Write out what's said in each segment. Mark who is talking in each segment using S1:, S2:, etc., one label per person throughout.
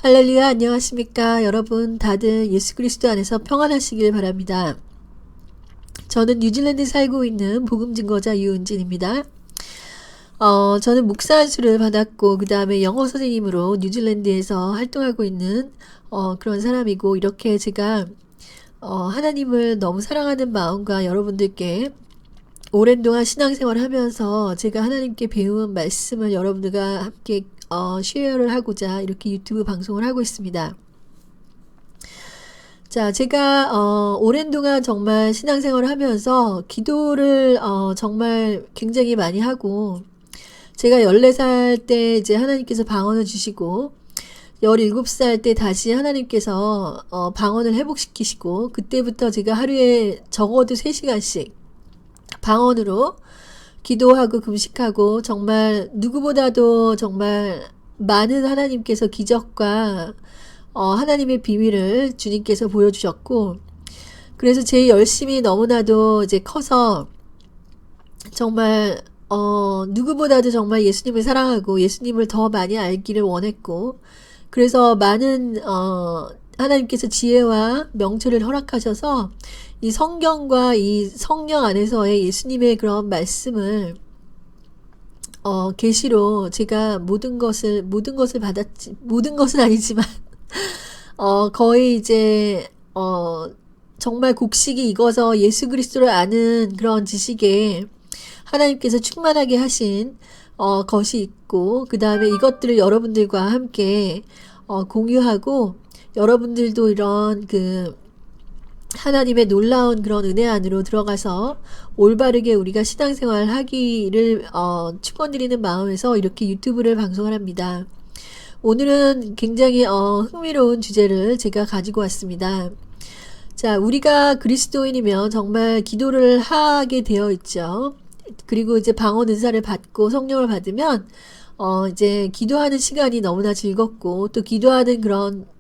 S1: 할렐루야, 안녕하십니까? 여러분, 다들 예수 그리스도 안에서 평안하시길 바랍니다. 저는 뉴질랜드에 살고 있는 복음 증거자 유은진입니다. 저는 목사 안수를 받았고, 그 다음에 영어 선생님으로 뉴질랜드에서 활동하고 있는, 그런 사람이고, 이렇게 제가, 하나님을 너무 사랑하는 마음과 여러분들께 오랜 동안 신앙생활을 하면서 제가 하나님께 배운 말씀을 여러분들과 함께 쉐어를 하고자 이렇게 유튜브 방송을 하고 있습니다. 자, 제가 오랜 동안 정말 신앙생활을 하면서 기도를 정말 굉장히 많이 하고, 제가 14살 때 이제 하나님께서 방언을 주시고 17살 때 다시 하나님께서 방언을 회복시키시고, 그때부터 제가 하루에 적어도 3시간씩 방언으로 기도하고 금식하고, 정말 누구보다도 정말 많은 하나님께서 기적과 하나님의 비밀을 주님께서 보여주셨고, 그래서 제 열심이 너무나도 이제 커서 정말 누구보다도 정말 예수님을 사랑하고 예수님을 더 많이 알기를 원했고, 그래서 많은 하나님께서 지혜와 명철을 허락하셔서 이 성경과 이 성령 안에서의 예수님의 그런 말씀을 계시로 제가 모든 것을 받았지, 모든 것은 아니지만 거의 이제 정말 곡식이 익어서 예수 그리스도를 아는 그런 지식에 하나님께서 충만하게 하신 것이 있고, 그 다음에 이것들을 여러분들과 함께 공유하고, 여러분들도 이런 그 하나님의 놀라운 그런 은혜 안으로 들어가서 올바르게 우리가 신앙생활 하기를 축원드리는 마음에서 이렇게 유튜브를 방송을 합니다. 오늘은 굉장히 흥미로운 주제를 제가 가지고 왔습니다. 자, 우리가 그리스도인이면 정말 기도를 하게 되어 있죠. 그리고 이제 방언 은사를 받고 성령을 받으면 이제 기도하는 시간이 너무나 즐겁고, 또 기도하는 그런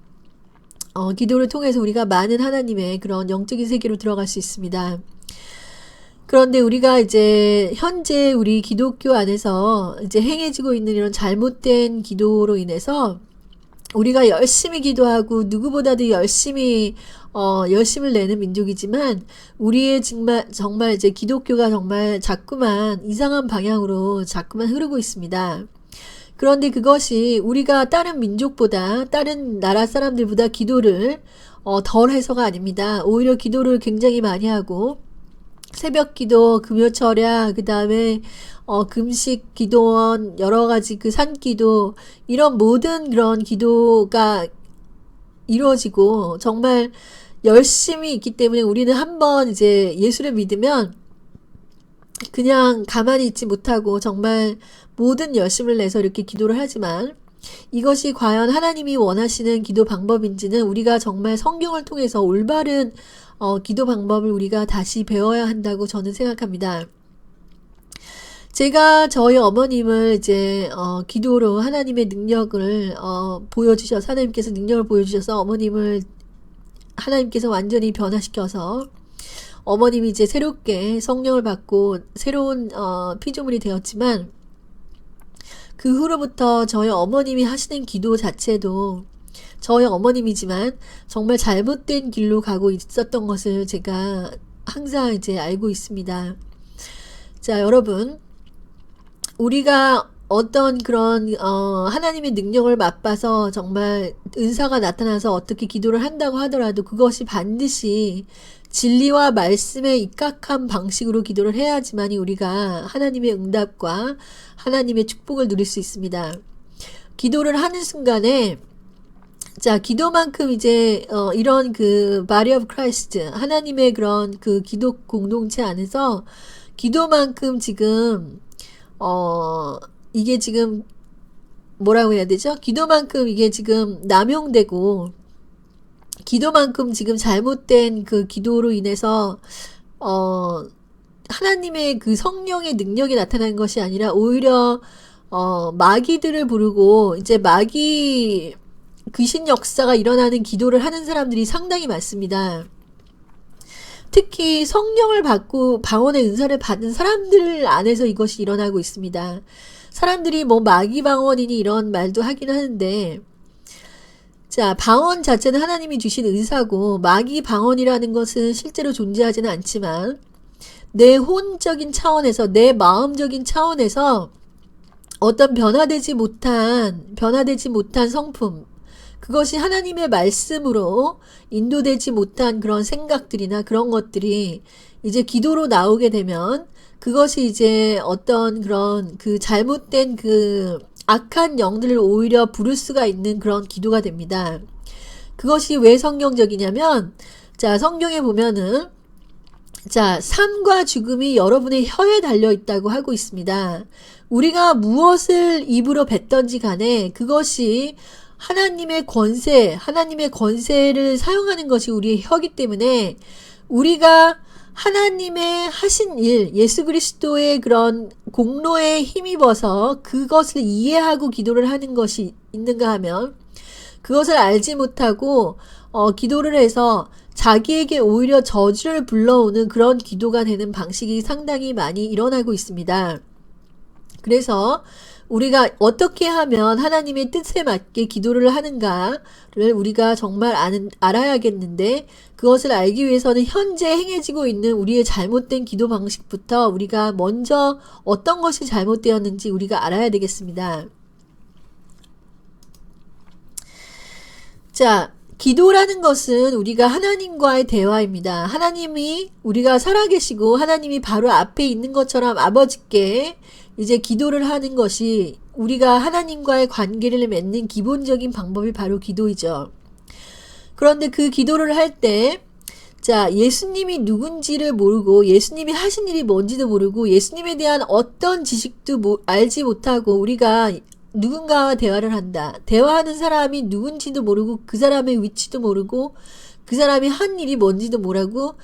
S1: 기도를 통해서 우리가 많은 하나님의 그런 영적인 세계로 들어갈 수 있습니다. 그런데 우리가 이제 현재 우리 기독교 안에서 이제 행해지고 있는 이런 잘못된 기도로 인해서 우리가 열심히 기도하고 누구보다도 열심을 내는 민족이지만, 우리의 정말 이제 기독교가 정말 자꾸만 이상한 방향으로 자꾸만 흐르고 있습니다. 그런데 그것이 우리가 다른 민족보다, 다른 나라 사람들보다 기도를 덜 해서가 아닙니다. 오히려 기도를 굉장히 많이 하고, 새벽 기도, 금요철야, 그 다음에 금식 기도원, 여러 가지 그 산기도, 이런 모든 그런 기도가 이루어지고 정말 열심히 있기 때문에 우리는 한번 이제 예수를 믿으면 그냥 가만히 있지 못하고 정말 모든 열심을 내서 이렇게 기도를 하지만, 이것이 과연 하나님이 원하시는 기도 방법인지는 우리가 정말 성경을 통해서 올바른 기도 방법을 우리가 다시 배워야 한다고 저는 생각합니다. 제가 저희 어머님을 이제 기도로 하나님의 능력을 보여주셔서, 하나님께서 능력을 보여주셔서 어머님을 하나님께서 완전히 변화시켜서 어머님이 이제 새롭게 성령을 받고 새로운 피조물이 되었지만, 그 후로부터 저희 어머님이 하시는 기도 자체도 저희 어머님이지만 정말 잘못된 길로 가고 있었던 것을 제가 항상 이제 알고 있습니다. 자, 여러분, 우리가 어떤 그런 하나님의 능력을 맛봐서 정말 은사가 나타나서 어떻게 기도를 한다고 하더라도 그것이 반드시 진리와 말씀에 입각한 방식으로 기도를 해야지만이 우리가 하나님의 응답과 하나님의 축복을 누릴 수 있습니다. 기도를 하는 순간에, 자, 기도만큼 이제 이런 그 body of Christ, 하나님의 그런 그 기도 공동체 안에서 기도만큼 지금 이게 지금 뭐라고 해야 되죠? 기도만큼 이게 지금 남용되고, 기도만큼 지금 잘못된 그 기도로 인해서 하나님의 그 성령의 능력이 나타나는 것이 아니라 오히려 마귀들을 부르고 이제 마귀 귀신 역사가 일어나는 기도를 하는 사람들이 상당히 많습니다. 특히 성령을 받고 방언의 은사를 받은 사람들 안에서 이것이 일어나고 있습니다. 사람들이 뭐 마귀 방언이니 이런 말도 하긴 하는데, 자, 방언 자체는 하나님이 주신 은사고 마귀 방언이라는 것은 실제로 존재하지는 않지만 내 혼적인 차원에서 내 마음적인 차원에서 어떤 변화되지 못한 성품, 그것이 하나님의 말씀으로 인도되지 못한 그런 생각들이나 그런 것들이 이제 기도로 나오게 되면 그것이 이제 어떤 그런 그 잘못된 그 악한 영들을 오히려 부를 수가 있는 그런 기도가 됩니다. 그것이 왜 성경적이냐면, 자, 성경에 보면은, 자, 삶과 죽음이 여러분의 혀에 달려 있다고 하고 있습니다. 우리가 무엇을 입으로 뱉던지 간에 그것이 하나님의 권세를 사용하는 것이 우리의 혀기 때문에 우리가 하나님의 하신 일, 예수 그리스도의 그런 공로에 힘입어서 그것을 이해하고 기도를 하는 것이 있는가 하면 그것을 알지 못하고 기도를 해서 자기에게 오히려 저주를 불러오는 그런 기도가 되는 방식이 상당히 많이 일어나고 있습니다. 그래서 우리가 어떻게 하면 하나님의 뜻에 맞게 기도를 하는가를 우리가 정말 알아야겠는데 그것을 알기 위해서는 현재 행해지고 있는 우리의 잘못된 기도 방식부터 우리가 먼저 어떤 것이 잘못되었는지 우리가 알아야 되겠습니다. 자, 기도라는 것은 우리가 하나님과의 대화입니다. 하나님이 우리가 살아계시고 하나님이 바로 앞에 있는 것처럼 아버지께 이제 기도를 하는 것이 우리가 하나님과의 관계를 맺는 기본적인 방법이 바로 기도이죠. 그런데 그 기도를 할 때, 자, 예수님이 누군지를 모르고 예수님이 하신 일이 뭔지도 모르고 예수님에 대한 어떤 지식도 알지 못하고 우리가 누군가와 대화를 한다. 대화하는 사람이 누군지도 모르고 그 사람의 위치도 모르고 그 사람이 한 일이 뭔지도 모르고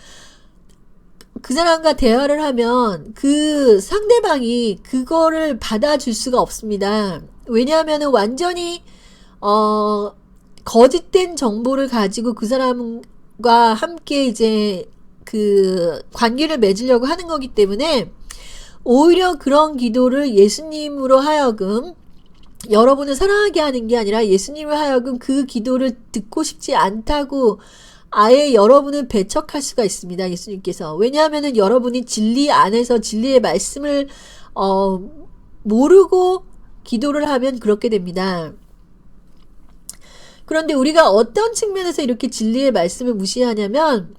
S1: 그 사람과 대화를 하면 그 상대방이 그거를 받아줄 수가 없습니다. 왜냐하면 완전히 거짓된 정보를 가지고 그 사람과 함께 이제 그 관계를 맺으려고 하는 거기 때문에 오히려 그런 기도를 예수님으로 하여금 여러분을 사랑하게 하는 게 아니라 예수님을 하여금 그 기도를 듣고 싶지 않다고 아예 여러분을 배척할 수가 있습니다. 예수님께서. 왜냐하면은 여러분이 진리 안에서 진리의 말씀을 모르고 기도를 하면 그렇게 됩니다. 그런데 우리가 어떤 측면에서 이렇게 진리의 말씀을 무시하냐면,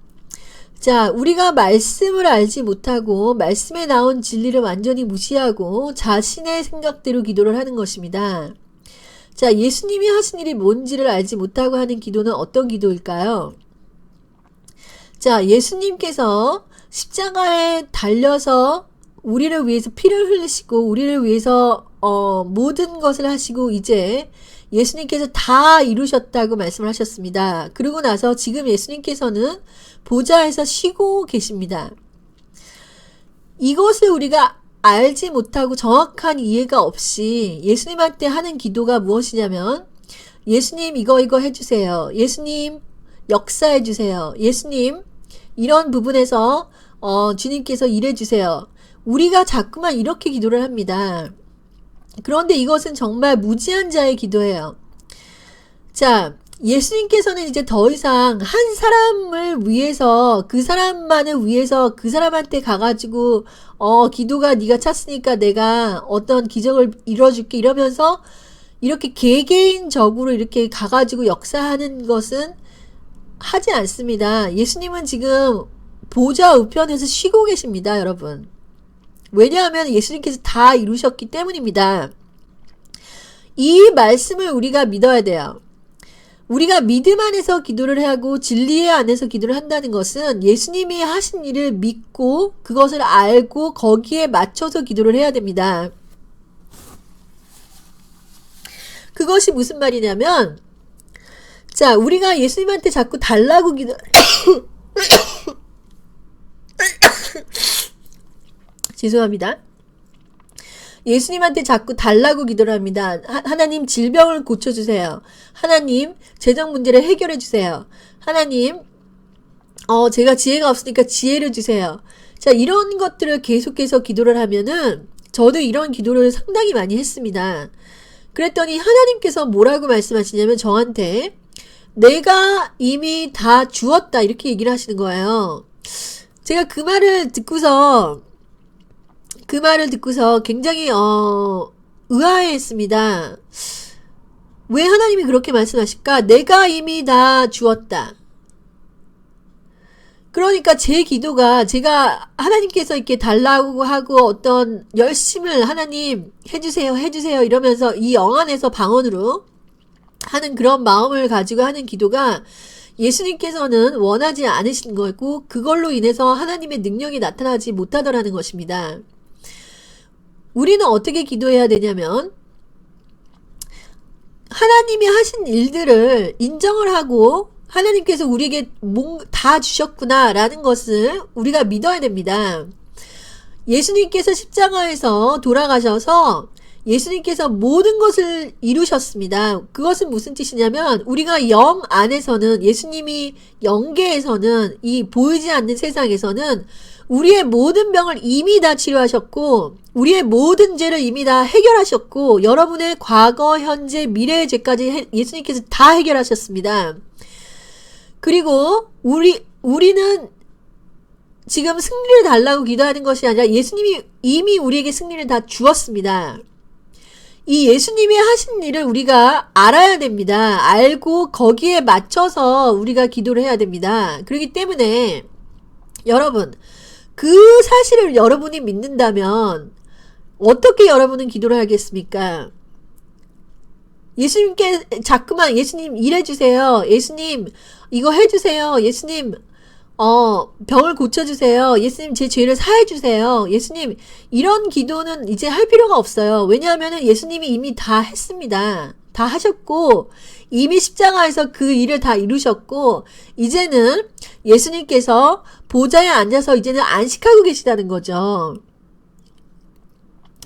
S1: 자, 우리가 말씀을 알지 못하고 말씀에 나온 진리를 완전히 무시하고 자신의 생각대로 기도를 하는 것입니다. 자, 예수님이 하신 일이 뭔지를 알지 못하고 하는 기도는 어떤 기도일까요? 자, 예수님께서 십자가에 달려서 우리를 위해서 피를 흘리시고 우리를 위해서 모든 것을 하시고 이제 예수님께서 다 이루셨다고 말씀을 하셨습니다. 그러고 나서 지금 예수님께서는 보좌에서 쉬고 계십니다. 이것을 우리가 알지 못하고 정확한 이해가 없이 예수님한테 하는 기도가 무엇이냐면 예수님 이거 해주세요. 예수님 역사해주세요. 예수님 이런 부분에서 주님께서 일해주세요. 우리가 자꾸만 이렇게 기도를 합니다. 그런데 이것은 정말 무지한 자의 기도예요. 자, 예수님께서는 이제 더 이상 한 사람을 위해서 그 사람만을 위해서 그 사람한테 가가지고 기도가 네가 찼으니까 내가 어떤 기적을 이뤄줄게 이러면서 이렇게 개개인적으로 이렇게 가가지고 역사하는 것은 하지 않습니다. 예수님은 지금 보좌 우편에서 쉬고 계십니다, 여러분. 왜냐하면 예수님께서 다 이루셨기 때문입니다. 이 말씀을 우리가 믿어야 돼요. 우리가 믿음 안에서 기도를 하고 진리 안에서 기도를 한다는 것은 예수님이 하신 일을 믿고 그것을 알고 거기에 맞춰서 기도를 해야 됩니다. 그것이 무슨 말이냐면 자, 우리가 예수님한테 자꾸 달라고 죄송합니다. 예수님한테 자꾸 달라고 기도를 합니다. 하나님 질병을 고쳐주세요. 하나님 재정 문제를 해결해 주세요. 하나님 제가 지혜가 없으니까 지혜를 주세요. 자, 이런 것들을 계속해서 기도를 하면은 저도 이런 기도를 상당히 많이 했습니다. 그랬더니 하나님께서 뭐라고 말씀하시냐면 저한테 내가 이미 다 주었다 이렇게 얘기를 하시는 거예요. 제가 그 말을 듣고서 굉장히 의아해했습니다. 왜 하나님이 그렇게 말씀하실까? 내가 이미 다 주었다. 그러니까 제 기도가 제가 하나님께서 이렇게 달라고 하고 어떤 열심을 하나님 해주세요 이러면서 이 영안에서 방언으로 하는 그런 마음을 가지고 하는 기도가 예수님께서는 원하지 않으신 거고 그걸로 인해서 하나님의 능력이 나타나지 못하더라는 것입니다. 우리는 어떻게 기도해야 되냐면 하나님이 하신 일들을 인정을 하고 하나님께서 우리에게 다 주셨구나 라는 것을 우리가 믿어야 됩니다. 예수님께서 십자가에서 돌아가셔서 예수님께서 모든 것을 이루셨습니다. 그것은 무슨 뜻이냐면 우리가 영 안에서는 예수님이 영계에서는 이 보이지 않는 세상에서는 우리의 모든 병을 이미 다 치료하셨고 우리의 모든 죄를 이미 다 해결하셨고 여러분의 과거, 현재, 미래의 죄까지 예수님께서 다 해결하셨습니다. 그리고 우리는 지금 승리를 달라고 기도하는 것이 아니라 예수님이 이미 우리에게 승리를 다 주었습니다. 이 예수님이 하신 일을 우리가 알아야 됩니다. 알고 거기에 맞춰서 우리가 기도를 해야 됩니다. 그렇기 때문에 여러분 그 사실을 여러분이 믿는다면 어떻게 여러분은 기도를 하겠습니까? 예수님께 자꾸만 예수님 일해주세요. 예수님 이거 해주세요. 예수님 병을 고쳐주세요. 예수님 제 죄를 사해주세요. 예수님 이런 기도는 이제 할 필요가 없어요. 왜냐하면 예수님이 이미 다 했습니다. 다 하셨고 이미 십자가에서 그 일을 다 이루셨고 이제는 예수님께서 보좌에 앉아서 이제는 안식하고 계시다는 거죠.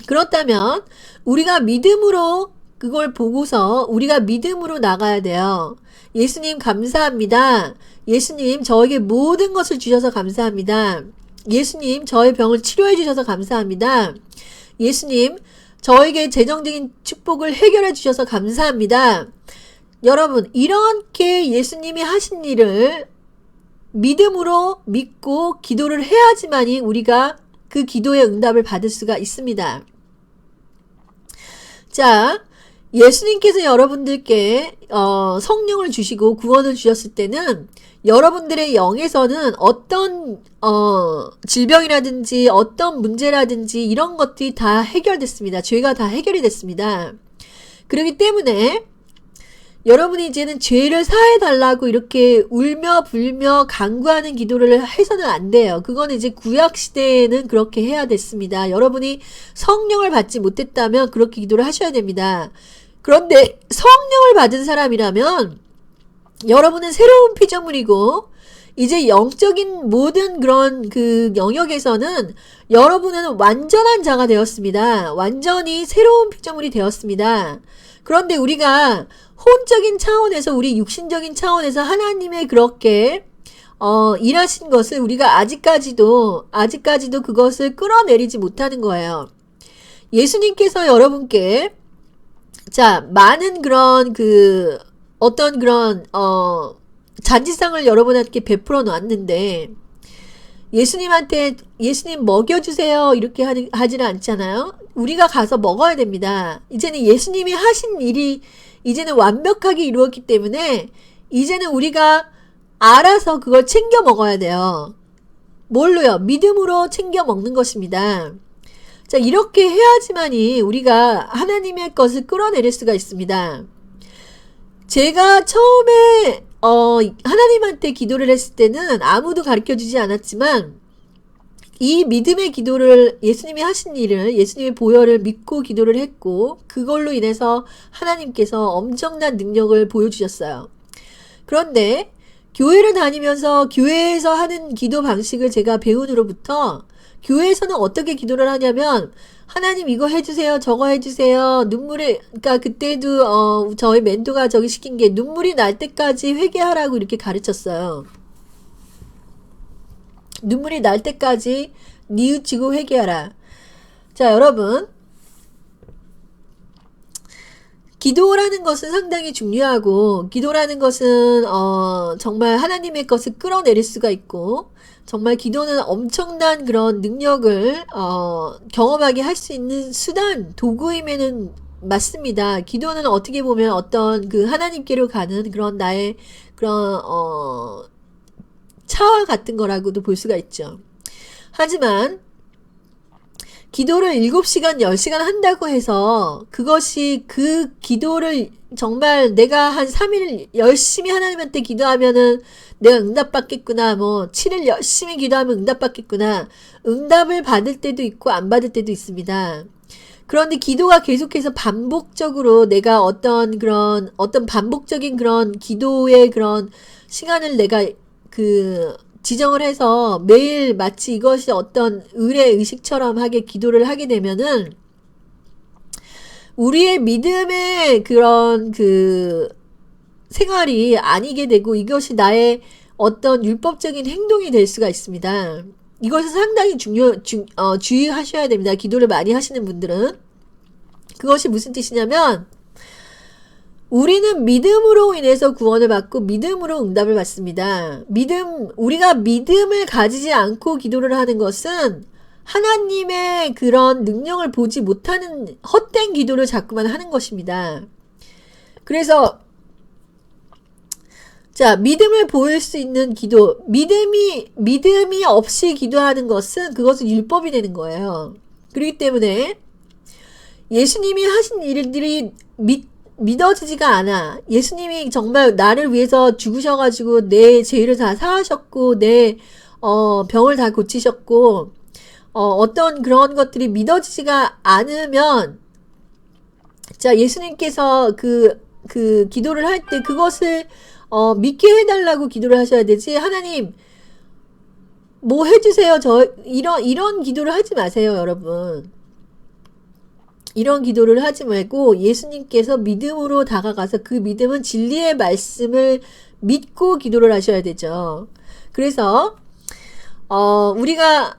S1: 그렇다면 우리가 믿음으로 그걸 보고서 우리가 믿음으로 나가야 돼요. 예수님 감사합니다. 예수님 저에게 모든 것을 주셔서 감사합니다. 예수님 저의 병을 치료해 주셔서 감사합니다. 예수님 저에게 재정적인 축복을 해결해 주셔서 감사합니다. 여러분 이렇게 예수님이 하신 일을 믿음으로 믿고 기도를 해야지만이 우리가 그 기도의 응답을 받을 수가 있습니다. 자, 예수님께서 여러분들께 성령을 주시고 구원을 주셨을 때는 여러분들의 영에서는 어떤 질병이라든지 어떤 문제라든지 이런 것들이 다 해결됐습니다. 죄가 다 해결이 됐습니다. 그렇기 때문에 여러분이 이제는 죄를 사해달라고 이렇게 울며 불며 간구하는 기도를 해서는 안 돼요. 그거는 이제 구약시대에는 그렇게 해야 됐습니다. 여러분이 성령을 받지 못했다면 그렇게 기도를 하셔야 됩니다. 그런데 성령을 받은 사람이라면 여러분은 새로운 피조물이고 이제 영적인 모든 그런 그 영역에서는 여러분은 완전한 자가 되었습니다. 완전히 새로운 피조물이 되었습니다. 그런데 우리가 혼적인 차원에서 우리 육신적인 차원에서 하나님의 그렇게 일하신 것을 우리가 아직까지도 그것을 끌어내리지 못하는 거예요. 예수님께서 여러분께 자 많은 그런 그 어떤 그런 잔치상을 여러분한테 베풀어 놨는데 예수님한테 예수님 먹여주세요 이렇게 하지는 않잖아요. 우리가 가서 먹어야 됩니다. 이제는 예수님이 하신 일이 이제는 완벽하게 이루었기 때문에 이제는 우리가 알아서 그걸 챙겨 먹어야 돼요. 뭘로요? 믿음으로 챙겨 먹는 것입니다. 자, 이렇게 해야지만이 우리가 하나님의 것을 끌어내릴 수가 있습니다. 제가 처음에 하나님한테 기도를 했을 때는 아무도 가르쳐주지 않았지만 이 믿음의 기도를 예수님이 하신 일을 예수님의 보혈을 믿고 기도를 했고 그걸로 인해서 하나님께서 엄청난 능력을 보여주셨어요. 그런데 교회를 다니면서 교회에서 하는 기도 방식을 제가 배운 후로부터 교회에서는 어떻게 기도를 하냐면 하나님 이거 해주세요 저거 해주세요 그러니까 그때도 저희 멘토가 저기 시킨 게 눈물이 날 때까지 회개하라고 이렇게 가르쳤어요. 눈물이 날 때까지 뉘우치고 회개하라. 자, 여러분 기도라는 것은 상당히 중요하고, 기도라는 것은 정말 하나님의 것을 끌어내릴 수가 있고, 정말 기도는 엄청난 그런 능력을 경험하게 할 수 있는 수단, 도구임에는 맞습니다. 기도는 어떻게 보면 어떤 그 하나님께로 가는 그런 나의 그런 차와 같은 거라고도 볼 수가 있죠. 하지만 기도를 7시간, 10시간 한다고 해서 그것이 그 기도를 정말 내가 한 3일 열심히 하나님한테 기도하면은 내가 응답받겠구나, 뭐 7일 열심히 기도하면 응답받겠구나, 응답을 받을 때도 있고 안 받을 때도 있습니다. 그런데 기도가 계속해서 반복적으로 내가 어떤 반복적인 그런 기도의 그런 시간을 내가 지정을 해서 매일 마치 이것이 어떤 의례의식처럼 하게 기도를 하게 되면은 우리의 믿음의 그런 생활이 아니게 되고 이것이 나의 어떤 율법적인 행동이 될 수가 있습니다. 이것을 상당히 주의하셔야 됩니다. 기도를 많이 하시는 분들은. 그것이 무슨 뜻이냐면, 우리는 믿음으로 인해서 구원을 받고 믿음으로 응답을 받습니다. 우리가 믿음을 가지지 않고 기도를 하는 것은 하나님의 그런 능력을 보지 못하는 헛된 기도를 자꾸만 하는 것입니다. 그래서 자, 믿음을 보일 수 있는 기도, 믿음이 없이 기도하는 것은 그것은 율법이 되는 거예요. 그렇기 때문에 예수님이 하신 일들이 믿어지지가 않아. 예수님이 정말 나를 위해서 죽으셔가지고 내 죄를 다 사하셨고 내 병을 다 고치셨고 어떤 그런 것들이 믿어지지가 않으면, 자, 예수님께서 그 기도를 할 때 그것을 믿게 해달라고 기도를 하셔야 되지, 하나님 뭐 해주세요, 이런 기도를 하지 마세요, 여러분. 이런 기도를 하지 말고 예수님께서 믿음으로 다가가서 그 믿음은 진리의 말씀을 믿고 기도를 하셔야 되죠. 그래서 우리가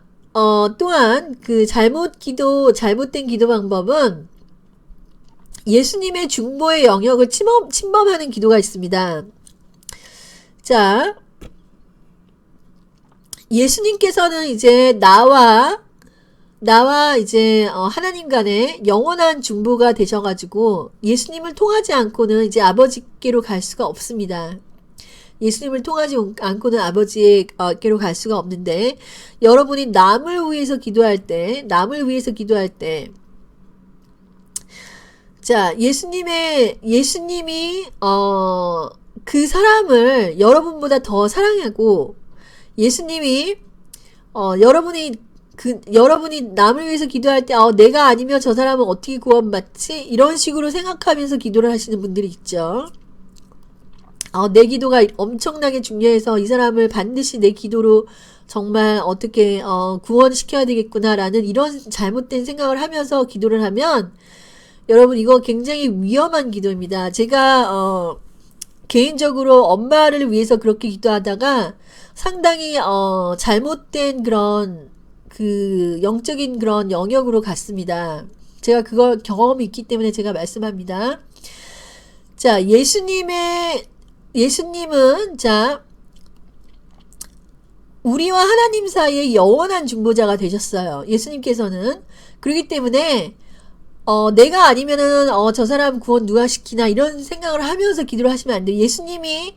S1: 또한 그 잘못된 기도 방법은 예수님의 중보의 영역을 침범하는 기도가 있습니다. 자, 예수님께서는 이제 나와 이제 하나님 간에 영원한 중보가 되셔가지고 예수님을 통하지 않고는 이제 아버지께로 갈 수가 없습니다. 예수님을 통하지 않고는 아버지께로 갈 수가 없는데, 여러분이 남을 위해서 기도할 때 자, 예수님이 그 사람을 여러분보다 더 사랑하고, 예수님이 여러분이 남을 위해서 기도할 때 내가 아니면 저 사람은 어떻게 구원받지? 이런 식으로 생각하면서 기도를 하시는 분들이 있죠. 내 기도가 엄청나게 중요해서 이 사람을 반드시 내 기도로 정말 어떻게 구원시켜야 되겠구나라는 이런 잘못된 생각을 하면서 기도를 하면, 여러분, 이거 굉장히 위험한 기도입니다. 제가 개인적으로 엄마를 위해서 그렇게 기도하다가 상당히 잘못된 그런 영적인 그런 영역으로 갔습니다. 제가 그걸 경험이 있기 때문에 제가 말씀합니다. 자, 예수님은 자, 우리와 하나님 사이의 영원한 중보자가 되셨어요. 예수님께서는. 그렇기 때문에 내가 아니면은 저 사람 구원 누가 시키나 이런 생각을 하면서 기도를 하시면 안 돼요. 예수님이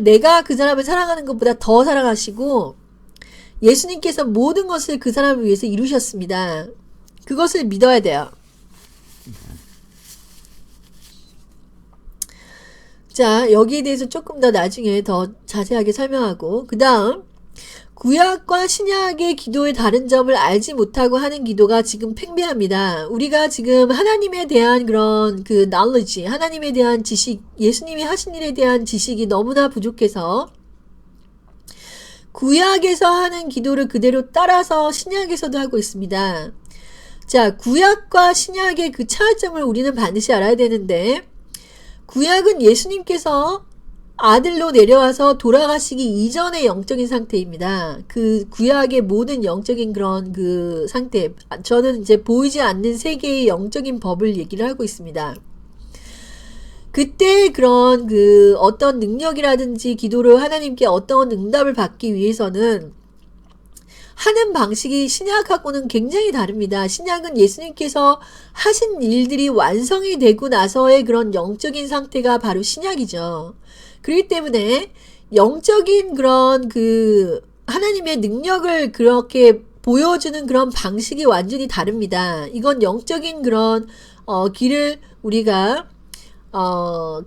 S1: 내가 그 사람을 사랑하는 것보다 더 사랑하시고, 예수님께서 모든 것을 그 사람을 위해서 이루셨습니다. 그것을 믿어야 돼요. 자, 여기에 대해서 조금 더 나중에 더 자세하게 설명하고, 그 다음 구약과 신약의 기도의 다른 점을 알지 못하고 하는 기도가 지금 팽배합니다. 우리가 지금 하나님에 대한 그런 knowledge, 하나님에 대한 지식, 예수님이 하신 일에 대한 지식이 너무나 부족해서 구약에서 하는 기도를 그대로 따라서 신약에서도 하고 있습니다. 자, 구약과 신약의 그 차이점을 우리는 반드시 알아야 되는데, 구약은 예수님께서 아들로 내려와서 돌아가시기 이전의 영적인 상태입니다. 그 구약의 모든 영적인 그런 상태, 저는 이제 보이지 않는 세계의 영적인 법을 얘기를 하고 있습니다. 그때 그런 그 어떤 능력이라든지 기도를 하나님께 어떤 응답을 받기 위해서는 하는 방식이 신약하고는 굉장히 다릅니다. 신약은 예수님께서 하신 일들이 완성이 되고 나서의 그런 영적인 상태가 바로 신약이죠. 그렇기 때문에 영적인 그런 그 하나님의 능력을 그렇게 보여주는 그런 방식이 완전히 다릅니다. 이건 영적인 그런 길을 우리가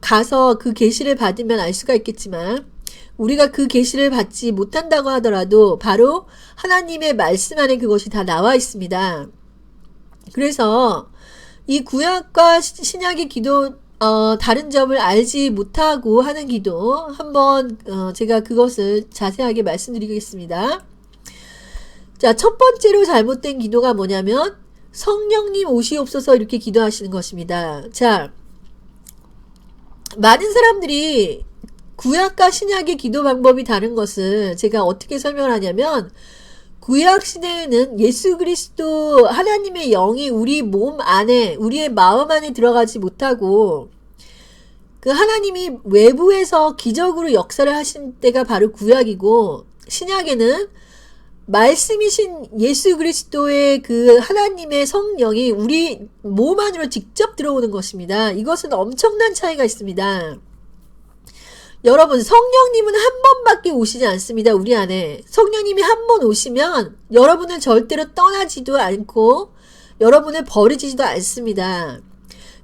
S1: 가서 그 계시를 받으면 알 수가 있겠지만 우리가 그 계시를 받지 못한다고 하더라도 바로 하나님의 말씀 안에 그것이 다 나와 있습니다. 그래서 이 구약과 신약의 기도 다른 점을 알지 못하고 하는 기도 한번 제가 그것을 자세하게 말씀드리겠습니다. 자, 첫 번째로 잘못된 기도가 뭐냐면 성령님 오시옵소서 이렇게 기도하시는 것입니다. 자, 많은 사람들이 구약과 신약의 기도 방법이 다른 것을 제가 어떻게 설명을 하냐면 구약 시대에는 예수 그리스도 하나님의 영이 우리 몸 안에 우리의 마음 안에 들어가지 못하고 그 하나님이 외부에서 기적으로 역사를 하신 때가 바로 구약이고 신약에는 말씀이신 예수 그리스도의 그 하나님의 성령이 우리 몸 안으로 직접 들어오는 것입니다. 이것은 엄청난 차이가 있습니다. 여러분, 성령님은 한 번밖에 오시지 않습니다. 우리 안에. 성령님이 한 번 오시면 여러분을 절대로 떠나지도 않고 여러분을 버리지도 않습니다.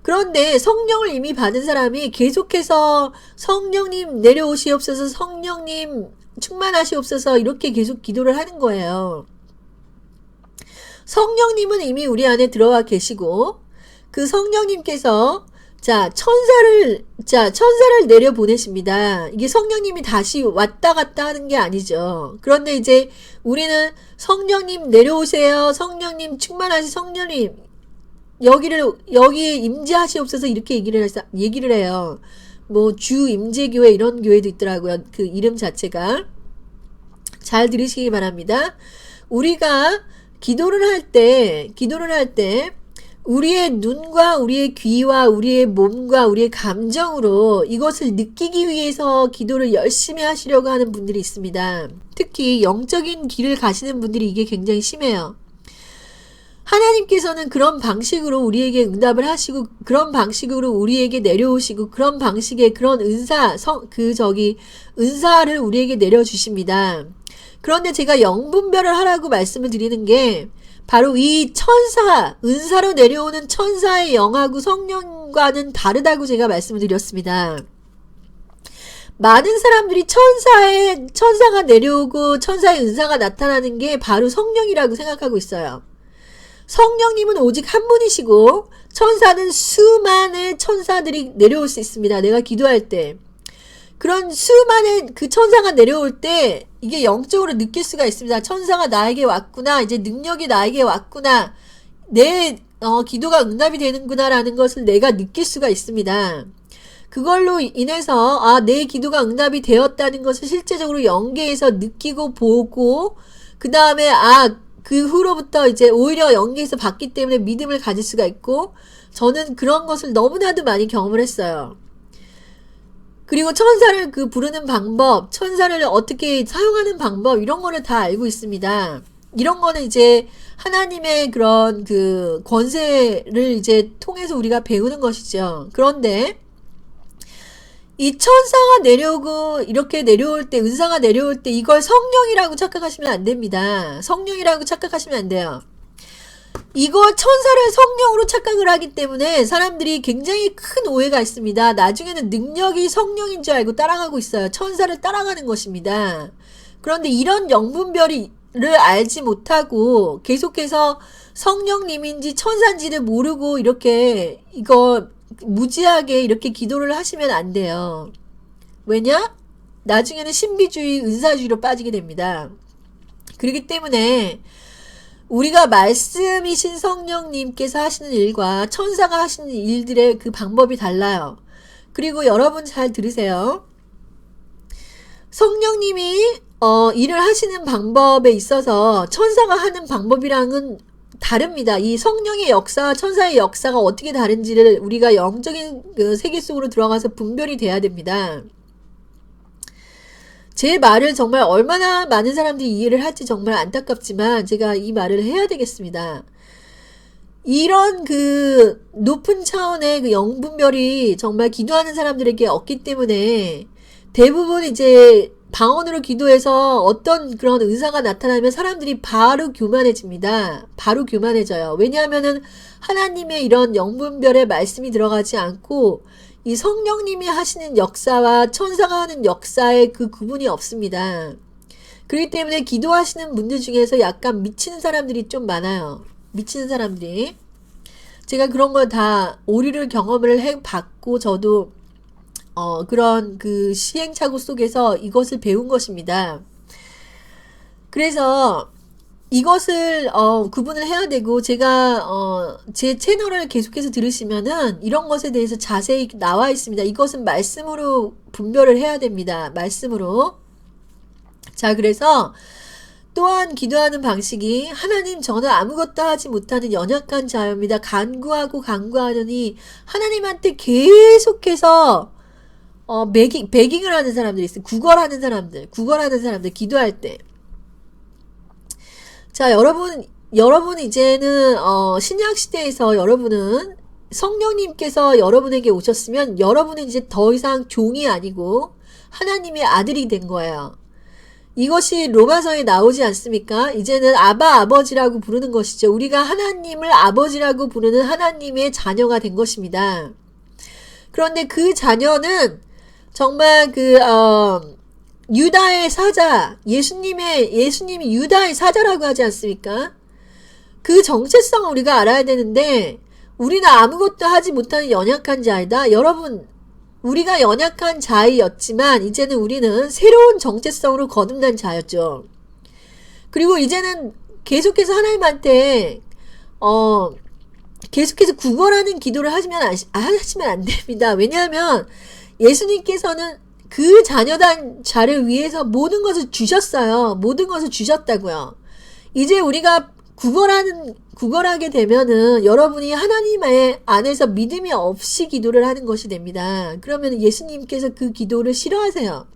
S1: 그런데 성령을 이미 받은 사람이 계속해서 성령님 내려오시옵소서, 성령님 충만하시옵소서 이렇게 계속 기도를 하는 거예요. 성령님은 이미 우리 안에 들어와 계시고 그 성령님께서 천사를 내려 보내십니다. 이게 성령님이 다시 왔다 갔다 하는 게 아니죠. 그런데 이제 우리는 성령님 내려오세요. 성령님 충만하신 성령님 여기에 임재하시옵소서 이렇게 얘기를 해요. 뭐 주 임재교회 이런 교회도 있더라고요. 그 이름 자체가. 잘 들으시기 바랍니다. 우리가 기도를 할 때 우리의 눈과 우리의 귀와 우리의 몸과 우리의 감정으로 이것을 느끼기 위해서 기도를 열심히 하시려고 하는 분들이 있습니다. 특히 영적인 길을 가시는 분들이 이게 굉장히 심해요. 하나님께서는 그런 방식으로 우리에게 응답을 하시고 그런 방식으로 우리에게 내려오시고 그런 방식의 그런 은사를 우리에게 내려주십니다. 그런데 제가 영분별을 하라고 말씀을 드리는 게 바로 이 은사로 내려오는 천사의 영하고 성령과는 다르다고 제가 말씀을 드렸습니다. 많은 사람들이 천사가 내려오고 천사의 은사가 나타나는 게 바로 성령이라고 생각하고 있어요. 성령님은 오직 한 분이시고 천사는 수많은 천사들이 내려올 수 있습니다. 내가 기도할 때. 그런 수많은 그 천사가 내려올 때 이게 영적으로 느낄 수가 있습니다. 천사가 나에게 왔구나. 이제 능력이 나에게 왔구나. 내 기도가 응답이 되는구나 라는 것을 내가 느낄 수가 있습니다. 그걸로 인해서 내 기도가 응답이 되었다는 것을 실제적으로 영계에서 느끼고 보고 그 다음에 그 후로부터 이제 오히려 영계에서 받기 때문에 믿음을 가질 수가 있고 저는 그런 것을 너무나도 많이 경험을 했어요. 그리고 천사를 부르는 방법, 천사를 어떻게 사용하는 방법 이런 거를 다 알고 있습니다. 이런 거는 이제 하나님의 그런 그 권세를 이제 통해서 우리가 배우는 것이죠. 그런데 이 천사가 내려오고 이렇게 내려올 때 은사가 내려올 때 이걸 성령이라고 착각하시면 안 됩니다. 성령이라고 착각하시면 안 돼요. 이거 천사를 성령으로 착각을 하기 때문에 사람들이 굉장히 큰 오해가 있습니다. 나중에는 능력이 성령인 줄 알고 따라가고 있어요. 천사를 따라가는 것입니다. 그런데 이런 영분별을 알지 못하고 계속해서 성령님인지 천사인지를 모르고 이렇게 이거 무지하게 이렇게 기도를 하시면 안 돼요. 왜냐? 나중에는 신비주의, 은사주의로 빠지게 됩니다. 그렇기 때문에 우리가 말씀이신 성령님께서 하시는 일과 천사가 하시는 일들의 그 방법이 달라요. 그리고 여러분 잘 들으세요. 성령님이 일을 하시는 방법에 있어서 천사가 하는 방법이랑은 다릅니다. 이 성령의 역사와 천사의 역사가 어떻게 다른지를 우리가 영적인 그 세계 속으로 들어가서 분별이 돼야 됩니다. 제 말을 정말 얼마나 많은 사람들이 이해를 할지 정말 안타깝지만 제가 이 말을 해야 되겠습니다. 이런 그 높은 차원의 그 영분별이 정말 기도하는 사람들에게 없기 때문에 대부분 이제 방언으로 기도해서 어떤 그런 은사가 나타나면 사람들이 바로 교만해집니다. 바로 교만해져요. 왜냐하면은 하나님의 이런 영분별의 말씀이 들어가지 않고 이 성령님이 하시는 역사와 천사가 하는 역사의 그 구분이 없습니다. 그렇기 때문에 기도하시는 분들 중에서 약간 미치는 사람들이 좀 많아요. 미치는 사람들이. 제가 그런 걸 다 오류를 경험을 해봤고 저도 그런 그 시행착오 속에서 이것을 배운 것입니다. 그래서 이것을 구분을 해야 되고 제가 제 채널을 계속해서 들으시면은 이런 것에 대해서 자세히 나와 있습니다. 이것은 말씀으로 분별을 해야 됩니다. 말씀으로. 자, 그래서 또한 기도하는 방식이 하나님 저는 아무것도 하지 못하는 연약한 자입니다. 간구하고 간구하느니 하나님한테 계속해서 베깅을 하는 사람들이 있어요. 구걸하는 사람들 기도할 때. 자, 여러분 이제는 신약 시대에서 여러분은 성령님께서 여러분에게 오셨으면 여러분은 이제 더 이상 종이 아니고 하나님의 아들이 된 거예요. 이것이 로마서에 나오지 않습니까? 이제는 아버지라고 부르는 것이죠. 우리가 하나님을 아버지라고 부르는 하나님의 자녀가 된 것입니다. 그런데 그 자녀는 정말 유다의 사자, 예수님이 유다의 사자라고 하지 않습니까? 그 정체성을 우리가 알아야 되는데, 우리는 아무것도 하지 못하는 연약한 자이다. 여러분, 우리가 연약한 자이었지만, 이제는 우리는 새로운 정체성으로 거듭난 자였죠. 그리고 이제는 계속해서 하나님한테, 계속해서 구걸하는 기도를 하시면 안 됩니다. 왜냐하면, 예수님께서는 그 자녀를 위해서 모든 것을 주셨어요. 모든 것을 주셨다고요. 이제 우리가 구걸하게 되면은 여러분이 하나님의 안에서 믿음이 없이 기도를 하는 것이 됩니다. 그러면 예수님께서 그 기도를 싫어하세요.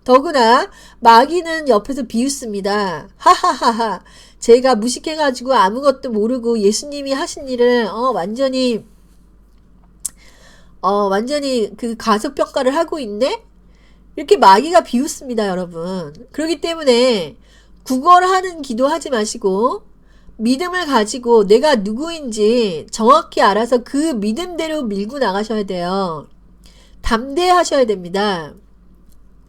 S1: 더구나 마귀는 옆에서 비웃습니다. 하하하하. 제가 무식해가지고 아무것도 모르고 예수님이 하신 일을 완전히 그 가소평가를 하고 있네? 이렇게 마귀가 비웃습니다, 여러분. 그렇기 때문에 구걸하는 기도하지 마시고 믿음을 가지고 내가 누구인지 정확히 알아서 그 믿음대로 밀고 나가셔야 돼요. 담대하셔야 됩니다.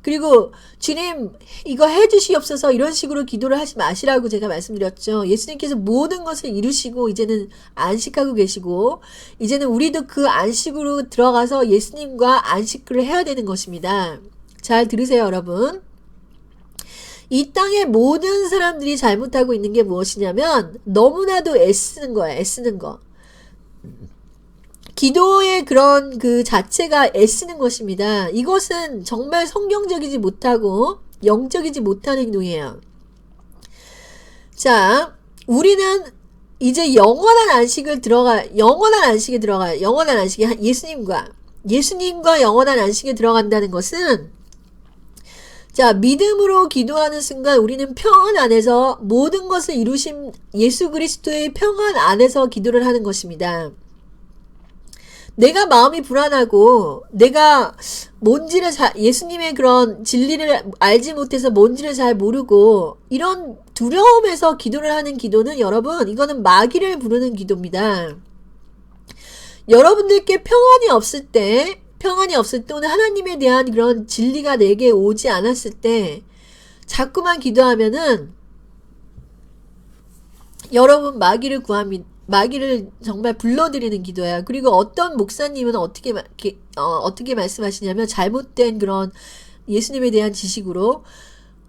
S1: 그리고 주님 이거 해주시옵소서 이런 식으로 기도를 하지 마시라고 제가 말씀드렸죠. 예수님께서 모든 것을 이루시고 이제는 안식하고 계시고 이제는 우리도 그 안식으로 들어가서 예수님과 안식을 해야 되는 것입니다. 잘 들으세요, 여러분. 이 땅의 모든 사람들이 잘못하고 있는 게 무엇이냐면 너무나도 애쓰는 거예요. 애쓰는 거. 기도의 그런 그 자체가 애쓰는 것입니다. 이것은 정말 성경적이지 못하고 영적이지 못한 행동이에요. 자, 우리는 이제 영원한 안식에 들어가요. 영원한 안식이 예수님과 영원한 안식에 들어간다는 것은 자, 믿음으로 기도하는 순간 우리는 평안 안에서 모든 것을 이루신 예수 그리스도의 평안 안에서 기도를 하는 것입니다. 내가 마음이 불안하고 내가 뭔지를 예수님의 그런 진리를 알지 못해서 뭔지를 잘 모르고 이런 두려움에서 기도를 하는 기도는 여러분 이거는 마귀를 부르는 기도입니다. 여러분들께 평안이 없을 때 오늘 하나님에 대한 그런 진리가 내게 오지 않았을 때 자꾸만 기도하면은 여러분 마귀를 정말 불러들이는 기도예요. 그리고 어떤 목사님은 어떻게 말씀하시냐면 잘못된 그런 예수님에 대한 지식으로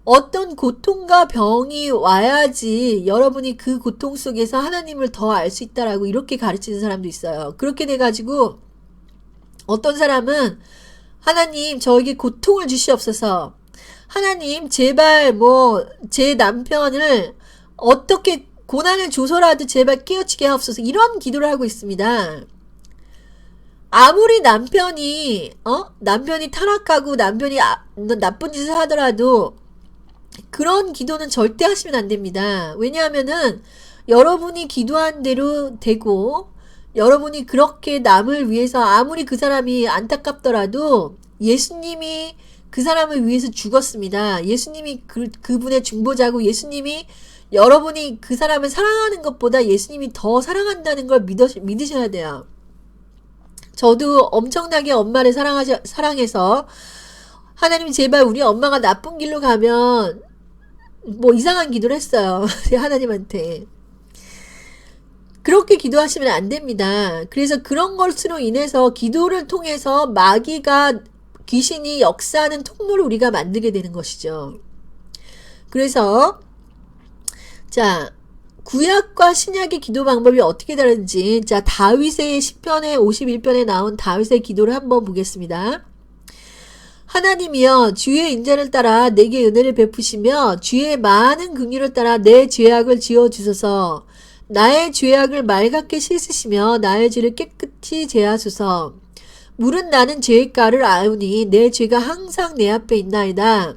S1: 어떤 고통과 병이 와야지 여러분이 그 고통 속에서 하나님을 더 알 수 있다라고 이렇게 가르치는 사람도 있어요. 그렇게 돼가지고 어떤 사람은 하나님 저에게 고통을 주시옵소서. 하나님 제발 제 남편을 어떻게 고난을 줘서라도 제발 깨우치게 하옵소서. 이런 기도를 하고 있습니다. 아무리 남편이 타락하고 남편이 나쁜 짓을 하더라도 그런 기도는 절대 하시면 안 됩니다. 왜냐하면은 여러분이 기도한 대로 되고, 여러분이 그렇게 남을 위해서 아무리 그 사람이 안타깝더라도 예수님이 그 사람을 위해서 죽었습니다. 예수님이 그분의 중보자고, 예수님이 여러분이 그 사람을 사랑하는 것보다 예수님이 더 사랑한다는 걸 믿으셔야 돼요. 저도 엄청나게 엄마를 사랑해서 하나님 제발 우리 엄마가 나쁜 길로 가면 뭐 이상한 기도를 했어요. 하나님한테. 그렇게 기도하시면 안 됩니다. 그래서 그런 것으로 인해서 기도를 통해서 마귀가, 귀신이 역사하는 통로를 우리가 만들게 되는 것이죠. 그래서 자, 구약과 신약의 기도 방법이 어떻게 다른지, 자, 다윗의 시편의 51편에 나온 다윗의 기도를 한번 보겠습니다. 하나님이여 주의 인자를 따라 내게 은혜를 베푸시며 주의 많은 긍휼을 따라 내 죄악을 지어주소서. 나의 죄악을 맑게 씻으시며 나의 죄를 깨끗이 제하소서. 물은 나는 죄의 가를 아우니 내 죄가 항상 내 앞에 있나이다.